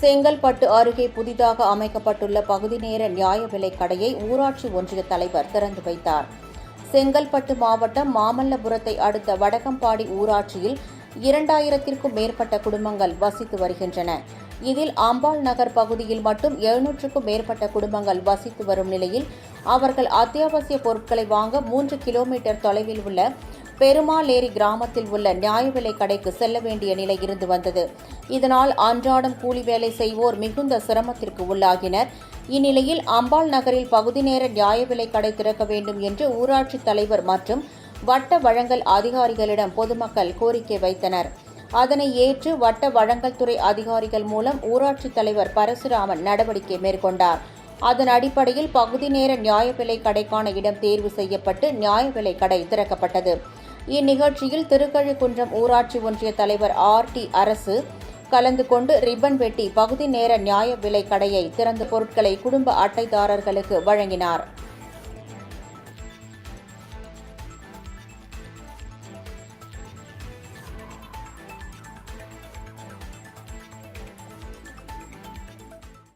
செங்கல்பட்டு அருகே புதிதாக அமைக்கப்பட்டுள்ள பகுதி நேர நியாய விலைக் கடையை ஊராட்சி ஒன்றிய தலைவர் திறந்து வைத்தார். செங்கல்பட்டு மாவட்டம் மாமல்லபுரத்தை அடுத்த வடகம்பாடி ஊராட்சியில் 2000க்கும் மேற்பட்ட குடும்பங்கள் வசித்து வருகின்றன. இதில் அம்பாள் நகர் பகுதியில் மட்டும் 700க்கும் மேற்பட்ட குடும்பங்கள் வசித்து வரும் நிலையில் அவர்கள் அத்தியாவசிய பொருட்களை வாங்க 3 கிலோமீட்டர் தொலைவில் உள்ள பெருமாளேரி கிராமத்தில் உள்ள நியாய விலைக் கடைக்கு செல்ல வேண்டிய நிலை இருந்து வந்தது. இதனால் அன்றாடம் கூலி வேலை செய்வோர் மிகுந்த சிரமத்திற்கு உள்ளாகினர். இந்நிலையில் அம்பாள் நகரில் பகுதி நேர நியாய விலைக் கடை திறக்க வேண்டும் என்று ஊராட்சி தலைவர் மற்றும் வட்ட வழங்கல் அதிகாரிகளிடம் பொதுமக்கள் கோரிக்கை வைத்தனர். அதனை ஏற்று வட்ட வழங்கல் துறை அதிகாரிகள் மூலம் ஊராட்சி தலைவர் பரசுராமன் நடவடிக்கை மேற்கொண்டார். அதன் அடிப்படையில் பகுதி நேர நியாய விலைக் கடைக்கான இடம் தேர்வு செய்யப்பட்டு நியாய விலைக் கடை திறக்கப்பட்டது. இந்நிகழ்ச்சியில் திருக்கழுக்குன்றம் ஊராட்சி ஒன்றிய தலைவர் RT அரசு கலந்து கொண்டு ரிப்பன் வெட்டி பகுதி நேர நியாய விலைக் கடையை திறந்த பொருட்களை குடும்ப அட்டைதாரர்களுக்கு வழங்கினார்.